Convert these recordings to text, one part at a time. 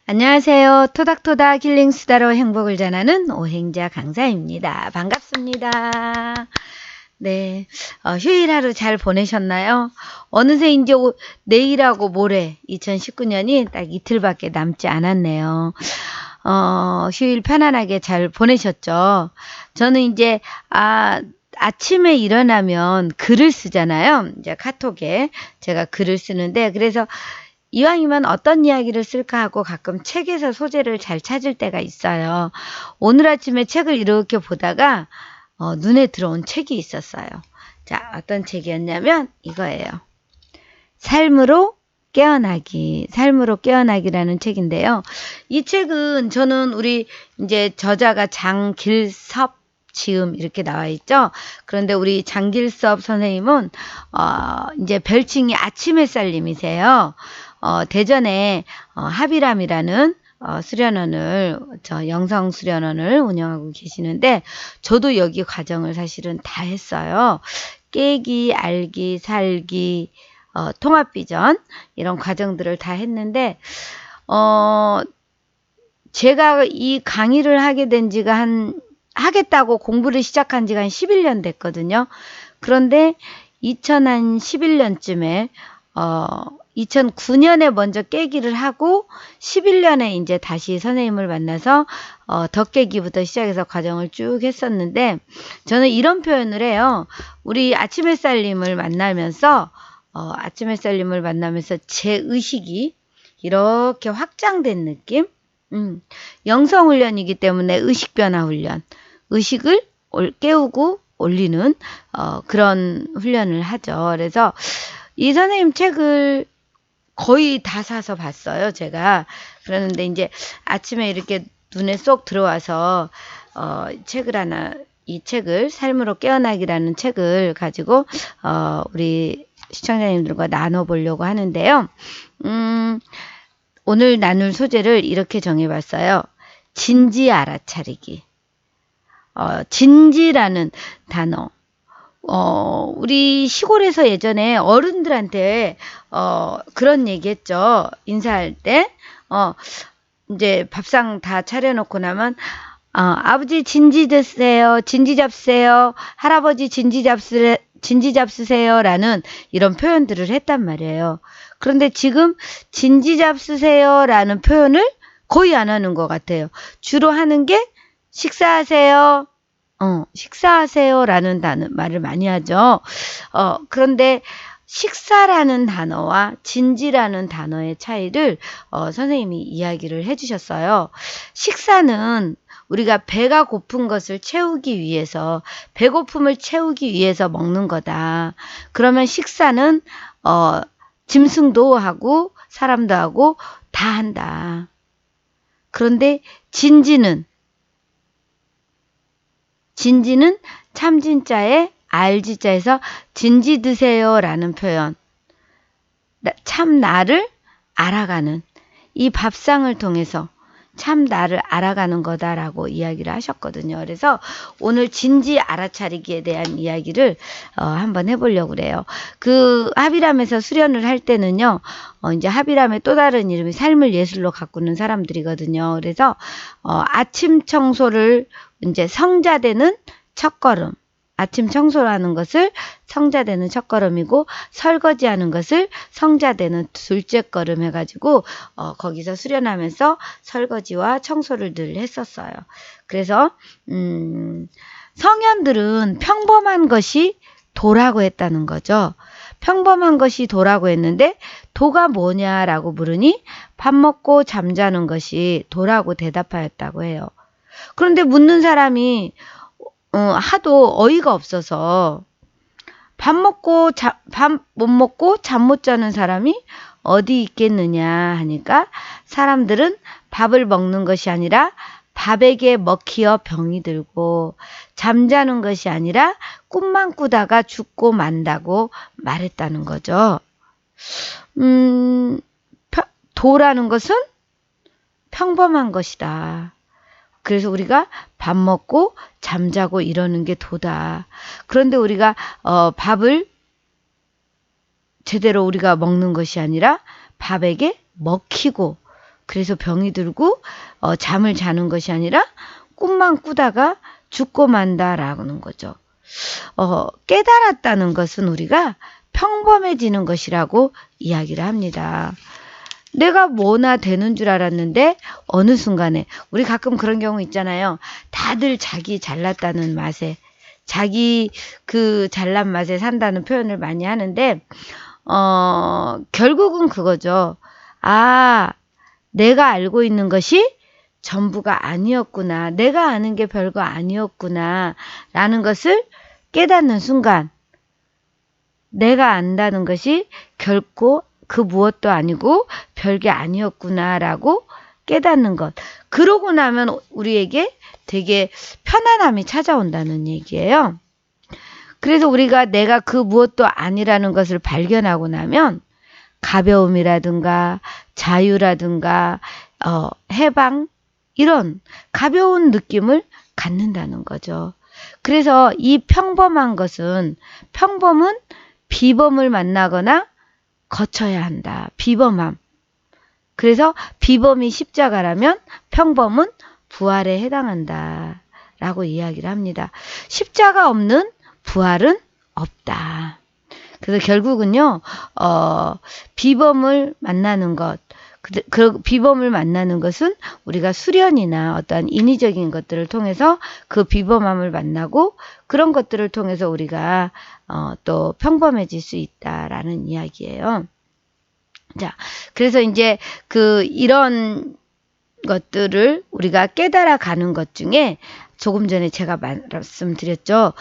안녕하세요. 토닥토닥 힐링 수다로 행복을 전하는 오행자 강사입니다. 반갑습니다. 네, 휴일 하루 잘 보내셨나요? 어느새 이제 내일하고 모레 2019년이 딱 이틀밖에 남지 않았네요. 휴일 편안하게 잘 보내셨죠? 저는 이제 아침에 일어나면 글을 쓰잖아요. 이제 카톡에 제가 글을 쓰는데, 그래서 이왕이면 어떤 이야기를 쓸까 하고 가끔 책에서 소재를 잘 찾을 때가 있어요. 오늘 아침에 책을 이렇게 보다가 눈에 들어온 책이 있었어요. 자, 어떤 책이었냐면 이거예요. 삶으로 깨어나기라는 책인데요. 이 책은 저는 우리 이제 저자가 장길섭 지음 이렇게 나와 있죠. 그런데 우리 장길섭 선생님은 이제 별칭이 아침 햇살님이세요. 대전에 하비람이라는 수련원을, 영성 수련원을 운영하고 계시는데, 저도 여기 과정을 사실은 다 했어요. 깨기, 알기, 살기, 통합비전 이런 과정들을 다 했는데, 제가 이 강의를 하게 된 지가 하겠다고 공부를 시작한 지가 한 11년 됐거든요. 그런데 2011년쯤에 2009년에 먼저 깨기를 하고 11년에 이제 다시 선생님을 만나서 덧깨기부터 시작해서 과정을 쭉 했었는데, 저는 이런 표현을 해요. 우리 아침햇살님을 만나면서 제 의식이 이렇게 확장된 느낌? 영성훈련이기 때문에 의식변화훈련, 의식을 깨우고 올리는 그런 훈련을 하죠. 그래서 이 선생님 책을 거의 다 사서 봤어요, 제가. 그러는데 이제 아침에 이렇게 눈에 쏙 들어와서 이 책을 삶으로 깨어나기라는 책을 가지고 우리 시청자님들과 나눠보려고 하는데요. 오늘 나눌 소재를 이렇게 정해봤어요. 진지 알아차리기. 진지라는 단어. 우리 시골에서 예전에 어른들한테 그런 얘기 했죠. 인사할 때 이제 밥상 다 차려놓고 나면 아버지 진지 드세요, 진지 잡으세요, 할아버지 진지 잡수세요 라는 이런 표현들을 했단 말이에요. 그런데 지금 진지 잡수세요 라는 표현을 거의 안 하는 것 같아요. 주로 하는 게 식사하세요, 식사하세요라는 말을 많이 하죠. 그런데 식사라는 단어와 진지라는 단어의 차이를 선생님이 이야기를 해주셨어요. 식사는 우리가 배가 고픈 것을 채우기 위해서, 배고픔을 채우기 위해서 먹는 거다. 그러면 식사는 짐승도 하고 사람도 하고 다 한다. 그런데 진지는 참진자의 알지자에서 진지 드세요 라는 표현, 참 나를 알아가는, 이 밥상을 통해서 참 나를 알아가는 거다라고 이야기를 하셨거든요. 그래서 오늘 진지 알아차리기에 대한 이야기를 한번 해보려고 그래요. 그 하비람에서 수련을 할 때는요, 이제 하비람의 또 다른 이름이 삶을 예술로 가꾸는 사람들이거든요. 그래서 아침 청소를 이제 성자되는 첫걸음, 아침 청소라는 것을 성자되는 첫걸음이고, 설거지하는 것을 성자되는 둘째 걸음 해가지고 거기서 수련하면서 설거지와 청소를 늘 했었어요. 그래서 성현들은 평범한 것이 도라고 했다는 거죠. 평범한 것이 도라고 했는데, 도가 뭐냐라고 물으니 밥 먹고 잠자는 것이 도라고 대답하였다고 해요. 그런데 묻는 사람이 하도 어이가 없어서 밥 못 먹고 잠 못 자는 사람이 어디 있겠느냐 하니까, 사람들은 밥을 먹는 것이 아니라 밥에게 먹히어 병이 들고, 잠자는 것이 아니라 꿈만 꾸다가 죽고 만다고 말했다는 거죠. 도라는 것은 평범한 것이다. 그래서 우리가 밥 먹고 잠자고 이러는 게 도다. 그런데 우리가 밥을 제대로 우리가 먹는 것이 아니라 밥에게 먹히고 그래서 병이 들고 잠을 자는 것이 아니라 꿈만 꾸다가 죽고 만다라는 거죠. 깨달았다는 것은 우리가 평범해지는 것이라고 이야기를 합니다. 내가 뭐나 되는 줄 알았는데 어느 순간에 우리 가끔 그런 경우 있잖아요. 다들 자기 잘났다는 맛에 자기 그 잘난 맛에 산다는 표현을 많이 하는데 결국은 그거죠. 아, 내가 알고 있는 것이 전부가 아니었구나. 내가 아는 게 별거 아니었구나. 라는 것을 깨닫는 순간 내가 안다는 것이 결코 그 무엇도 아니고 별게 아니었구나라고 깨닫는 것. 그러고 나면 우리에게 되게 편안함이 찾아온다는 얘기예요. 그래서 우리가 내가 그 무엇도 아니라는 것을 발견하고 나면 가벼움이라든가 자유라든가 해방 이런 가벼운 느낌을 갖는다는 거죠. 그래서 이 평범한 것은 평범은 비범을 만나거나 거쳐야 한다. 비범함. 그래서 비범이 십자가라면 평범은 부활에 해당한다. 라고 이야기를 합니다. 십자가 없는 부활은 없다. 그래서 결국은요, 비범을 만나는 것, 그 비범을 만나는 것은 우리가 수련이나 어떠한 인위적인 것들을 통해서 그 비범함을 만나고 그런 것들을 통해서 우리가 또 평범해질 수 있다라는 이야기예요. 자, 그래서 이제 이런 것들을 우리가 깨달아 가는 것 중에 조금 전에 제가 말씀드렸죠.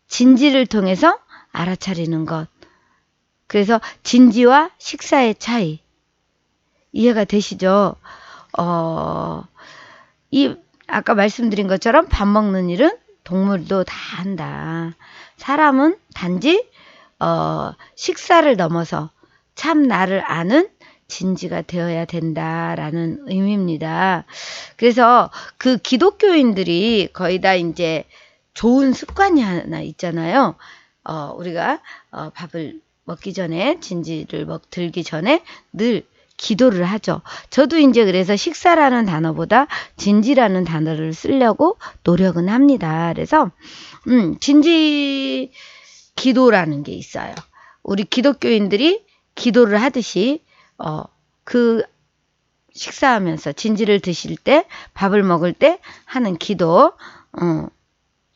진지를 통해서 알아차리는 것. 그래서 진지와 식사의 차이. 이해가 되시죠? 아까 말씀드린 것처럼 밥 먹는 일은 동물도 다 한다. 사람은 단지, 식사를 넘어서 참 나를 아는 진지가 되어야 된다라는 의미입니다. 그래서 그 기독교인들이 거의 다 이제 좋은 습관이 하나 있잖아요. 우리가 밥을 먹기 전에 진지를 들기 전에 늘 기도를 하죠. 저도 이제 그래서 식사라는 단어보다 진지라는 단어를 쓰려고 노력은 합니다. 그래서 진지 기도라는 게 있어요. 우리 기독교인들이 기도를 하듯이 그 식사하면서 진지를 드실 때 밥을 먹을 때 하는 기도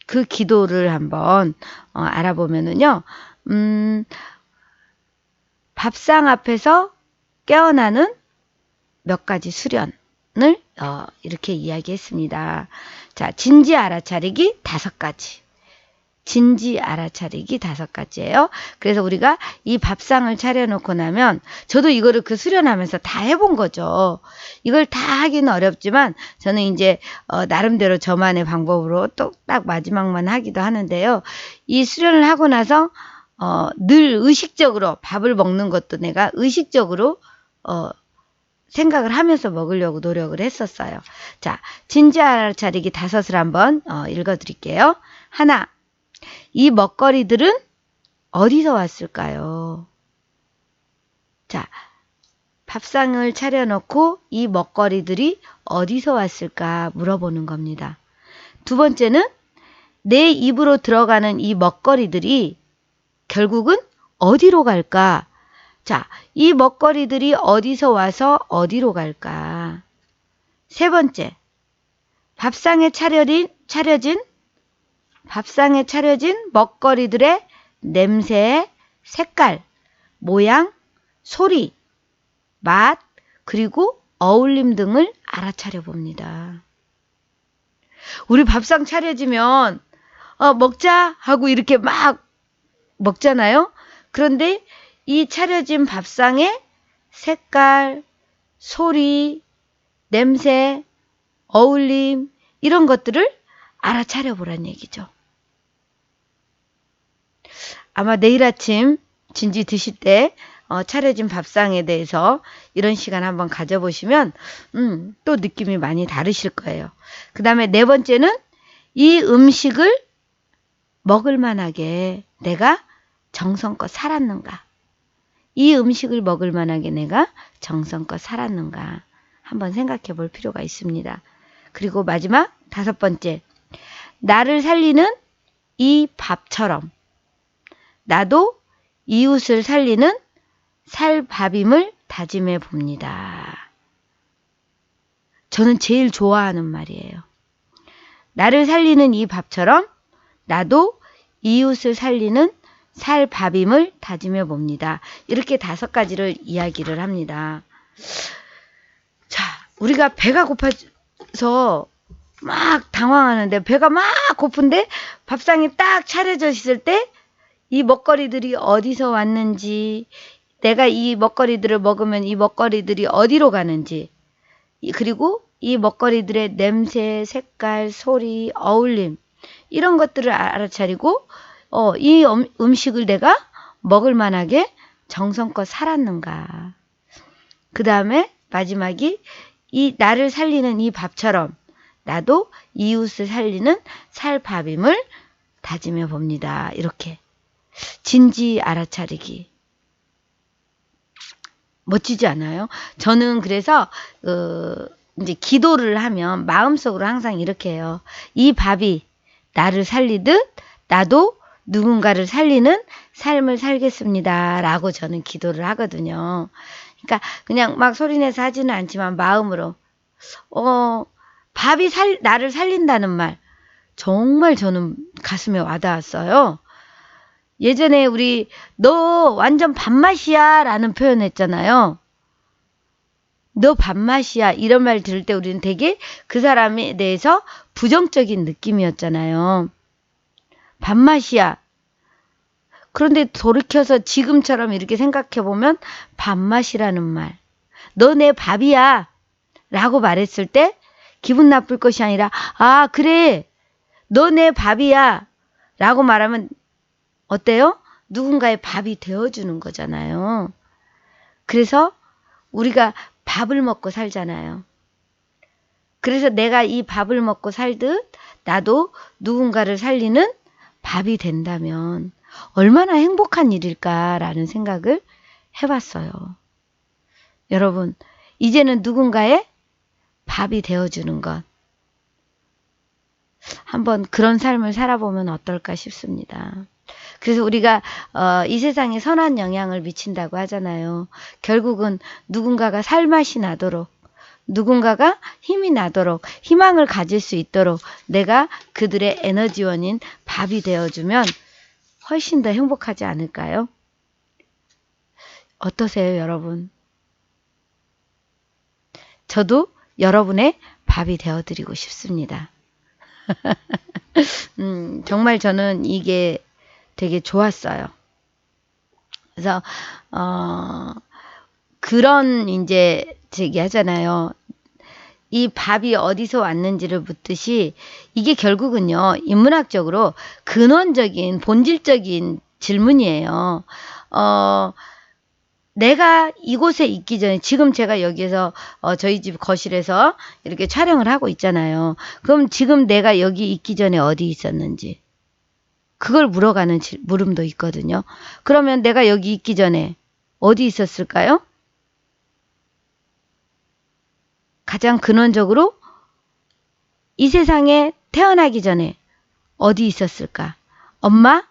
그 기도를 한번 알아보면은요. 밥상 앞에서 깨어나는 몇 가지 수련을 이렇게 이야기했습니다. 자, 진지 알아차리기 5가지. 진지 알아차리기 5가지예요. 그래서 우리가 이 밥상을 차려놓고 나면 저도 이거를 그 수련하면서 다 해본 거죠. 이걸 다 하기는 어렵지만 저는 이제 나름대로 저만의 방법으로 또 딱 마지막만 하기도 하는데요. 이 수련을 하고 나서 늘 의식적으로 밥을 먹는 것도 내가 의식적으로 생각을 하면서 먹으려고 노력을 했었어요. 자, 진지 알아차리기 5을 한번 읽어드릴게요. 하나, 이 먹거리들은 어디서 왔을까요? 자, 밥상을 차려놓고 이 먹거리들이 어디서 왔을까 물어보는 겁니다. 두 번째는 내 입으로 들어가는 이 먹거리들이 결국은 어디로 갈까? 자, 이 먹거리들이 어디서 와서 어디로 갈까? 세 번째, 밥상에 차려진 먹거리들의 냄새, 색깔, 모양, 소리, 맛, 그리고 어울림 등을 알아차려 봅니다. 우리 밥상 차려지면 먹자 하고 이렇게 막 먹잖아요. 그런데 이 차려진 밥상의 색깔, 소리, 냄새, 어울림 이런 것들을 알아차려 보란 얘기죠. 아마 내일 아침 진지 드실 때 차려진 밥상에 대해서 이런 시간 한번 가져보시면 또 느낌이 많이 다르실 거예요. 그 다음에 네 번째는 이 음식을 먹을 만하게 내가 정성껏 살았는가. 이 음식을 먹을 만하게 내가 정성껏 살았는가 한번 생각해 볼 필요가 있습니다. 그리고 마지막 5번째, 나를 살리는 이 밥처럼 나도 이웃을 살리는 살밥임을 다짐해 봅니다. 저는 제일 좋아하는 말이에요. 나를 살리는 이 밥처럼 나도 이웃을 살리는 살밥임을 다짐해 봅니다. 이렇게 5가지를 이야기를 합니다. 자, 우리가 배가 고파서 막 당황하는데, 배가 막 고픈데 밥상이 딱 차려져 있을 때 이 먹거리들이 어디서 왔는지, 내가 이 먹거리들을 먹으면 이 먹거리들이 어디로 가는지, 그리고 이 먹거리들의 냄새, 색깔, 소리, 어울림, 이런 것들을 알아차리고 이 음식을 내가 먹을 만하게 정성껏 살았는가. 그 다음에 마지막이 이 나를 살리는 이 밥처럼 나도 이웃을 살리는 살밥임을 다짐해 봅니다. 이렇게 진지 알아차리기. 멋지지 않아요? 저는 그래서 이제 기도를 하면 마음속으로 항상 이렇게 해요. 이 밥이 나를 살리듯 나도 누군가를 살리는 삶을 살겠습니다. 라고 저는 기도를 하거든요. 그러니까 그냥 막 소리내서 하지는 않지만 마음으로 밥이 나를 살린다는 말 정말 저는 가슴에 와닿았어요. 예전에 우리 너 완전 밥맛이야 라는 표현 했잖아요. 너 밥맛이야 이런 말 들을 때 우리는 되게 그 사람에 대해서 부정적인 느낌이었잖아요. 밥맛이야. 그런데 돌이켜서 지금처럼 이렇게 생각해보면 밥맛이라는 말, 너 내 밥이야 라고 말했을 때 기분 나쁠 것이 아니라 아 그래 너 내 밥이야 라고 말하면 어때요? 누군가의 밥이 되어주는 거잖아요. 그래서 우리가 밥을 먹고 살잖아요. 그래서 내가 이 밥을 먹고 살듯 나도 누군가를 살리는 밥이 된다면 얼마나 행복한 일일까라는 생각을 해봤어요. 여러분, 이제는 누군가의 밥이 되어주는 것. 한번 그런 삶을 살아보면 어떨까 싶습니다. 그래서 우리가 이 세상에 선한 영향을 미친다고 하잖아요. 결국은 누군가가 살맛이 나도록, 누군가가 힘이 나도록, 희망을 가질 수 있도록 내가 그들의 에너지원인 밥이 되어주면 훨씬 더 행복하지 않을까요? 어떠세요, 여러분? 저도 여러분의 밥이 되어드리고 싶습니다. 정말 저는 이게 되게 좋았어요. 그래서 그런 이제 저기 하잖아요. 이 밥이 어디서 왔는지를 묻듯이 이게 결국은요 인문학적으로 근원적인 본질적인 질문이에요. 내가 이곳에 있기 전에 지금 제가 여기에서 저희 집 거실에서 이렇게 촬영을 하고 있잖아요. 그럼 지금 내가 여기 있기 전에 어디 있었는지 그걸 물어가는 물음도 있거든요. 그러면 내가 여기 있기 전에 어디 있었을까요? 가장 근원적으로 이 세상에 태어나기 전에 어디 있었을까? 엄마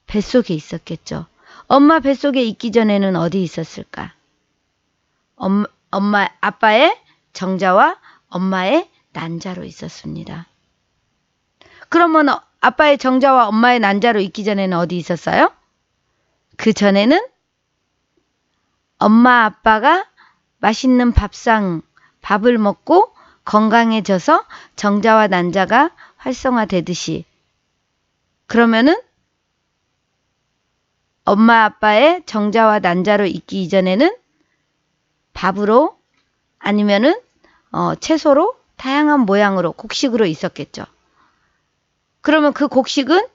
뱃속에 있었겠죠. 엄마 뱃속에 있기 전에는 어디 있었을까? 엄마 아빠의 정자와 엄마의 난자로 있었습니다. 그러면 아빠의 정자와 엄마의 난자로 있기 전에는 어디 있었어요? 그 전에는 엄마 아빠가 맛있는 밥을 먹고 건강해져서 정자와 난자가 활성화되듯이 그러면은 엄마 아빠의 정자와 난자로 있기 이전에는 밥으로 아니면은 채소로 다양한 모양으로 곡식으로 있었겠죠. 그러면 그 곡식은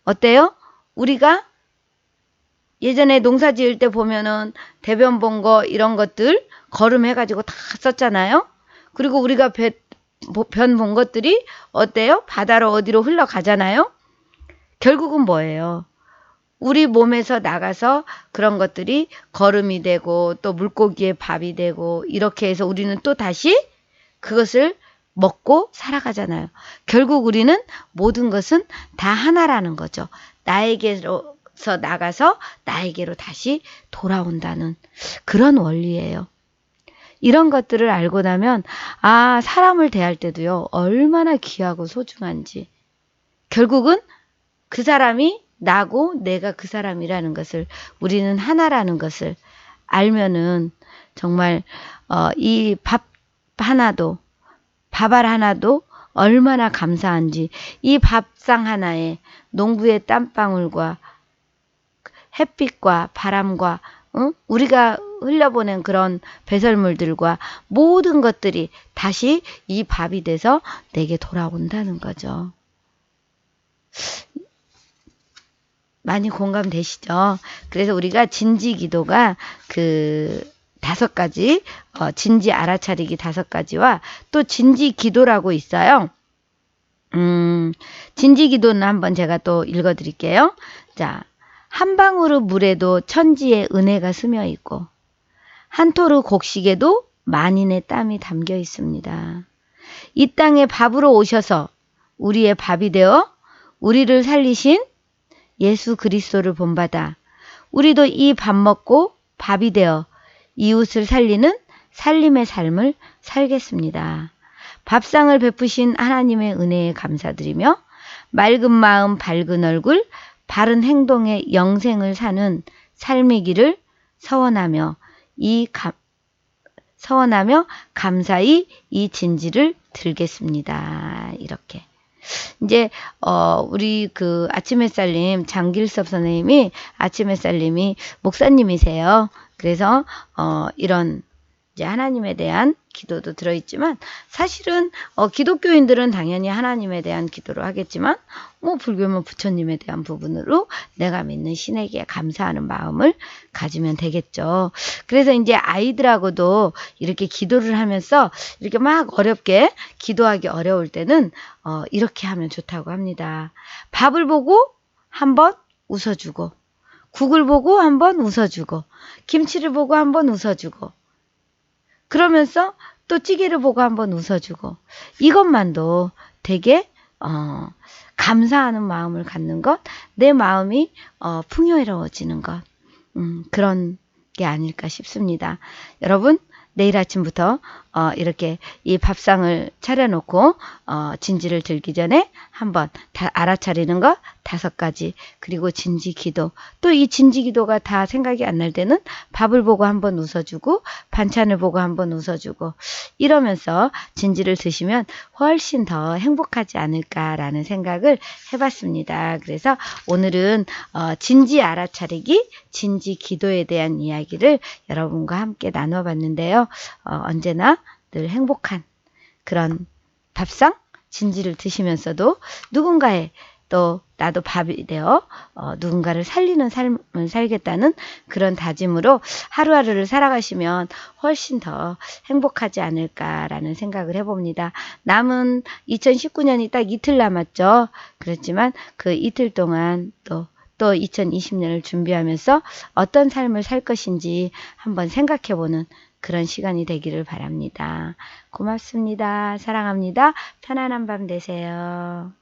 어때요? 우리가 예전에 농사 지을 때 보면은 대변 본 거 이런 것들 거름해가지고 다 썼잖아요. 그리고 우리가 변 본 것들이 어때요? 바다로 어디로 흘러가잖아요. 결국은 뭐예요? 우리 몸에서 나가서 그런 것들이 거름이 되고 또 물고기의 밥이 되고 이렇게 해서 우리는 또 다시 그것을 먹고 살아가잖아요. 결국 우리는 모든 것은 다 하나라는 거죠. 나에게로서 나가서 나에게로 다시 돌아온다는 그런 원리예요. 이런 것들을 알고 나면 아, 사람을 대할 때도요. 얼마나 귀하고 소중한지. 결국은 그 사람이 나고 내가 그 사람이라는 것을 우리는 하나라는 것을 알면은 정말 이 밥알 하나도 얼마나 감사한지 이 밥상 하나에 농부의 땀방울과 햇빛과 바람과 우리가 흘려보낸 그런 배설물들과 모든 것들이 다시 이 밥이 돼서 내게 돌아온다는 거죠. 많이 공감되시죠? 그래서 우리가 진지기도가 그 5가지, 진지 알아차리기 5가지와 또 진지기도라고 있어요. 진지기도는 한번 제가 또 읽어드릴게요. 자, 한 방울의 물에도 천지의 은혜가 스며 있고 한 토르 곡식에도 만인의 땀이 담겨 있습니다. 이 땅에 밥으로 오셔서 우리의 밥이 되어 우리를 살리신 예수 그리스도를 본받아 우리도 이 밥 먹고 밥이 되어 이웃을 살리는 살림의 삶을 살겠습니다. 밥상을 베푸신 하나님의 은혜에 감사드리며 맑은 마음, 밝은 얼굴, 바른 행동의 영생을 사는 삶의 길을 서원하며 감사히 이 진지를 들겠습니다. 이렇게. 이제 우리 그 아침햇살님 장길섭 선생님이 아침햇살님이 목사님이세요. 그래서 이런 이제 하나님에 대한 기도도 들어있지만 사실은 기독교인들은 당연히 하나님에 대한 기도를 하겠지만 뭐 불교면 부처님에 대한 부분으로 내가 믿는 신에게 감사하는 마음을 가지면 되겠죠. 그래서 이제 아이들하고도 이렇게 기도를 하면서 이렇게 막 어렵게 기도하기 어려울 때는 이렇게 하면 좋다고 합니다. 밥을 보고 한번 웃어주고 국을 보고 한번 웃어주고 김치를 보고 한번 웃어주고 그러면서 또 찌개를 보고 한번 웃어주고 이것만도 되게 감사하는 마음을 갖는 것, 내 마음이 풍요로워지는 것 그런 게 아닐까 싶습니다. 여러분 내일 아침부터 이렇게 이 밥상을 차려놓고 진지를 들기 전에 한번 다 알아차리는 것 5가지 그리고 진지기도 또 이 진지기도가 다 생각이 안 날 때는 밥을 보고 한번 웃어주고 반찬을 보고 한번 웃어주고 이러면서 진지를 드시면 훨씬 더 행복하지 않을까라는 생각을 해봤습니다. 그래서 오늘은 진지 알아차리기 진지기도에 대한 이야기를 여러분과 함께 나눠봤는데요. 언제나 늘 행복한 그런 밥상 진지를 드시면서도 누군가의 또 나도 밥이 되어 누군가를 살리는 삶을 살겠다는 그런 다짐으로 하루하루를 살아가시면 훨씬 더 행복하지 않을까라는 생각을 해봅니다. 남은 2019년이 딱 이틀 남았죠. 그렇지만 그 이틀 동안 또 2020년을 준비하면서 어떤 삶을 살 것인지 한번 생각해보는 그런 시간이 되기를 바랍니다. 고맙습니다. 사랑합니다. 편안한 밤 되세요.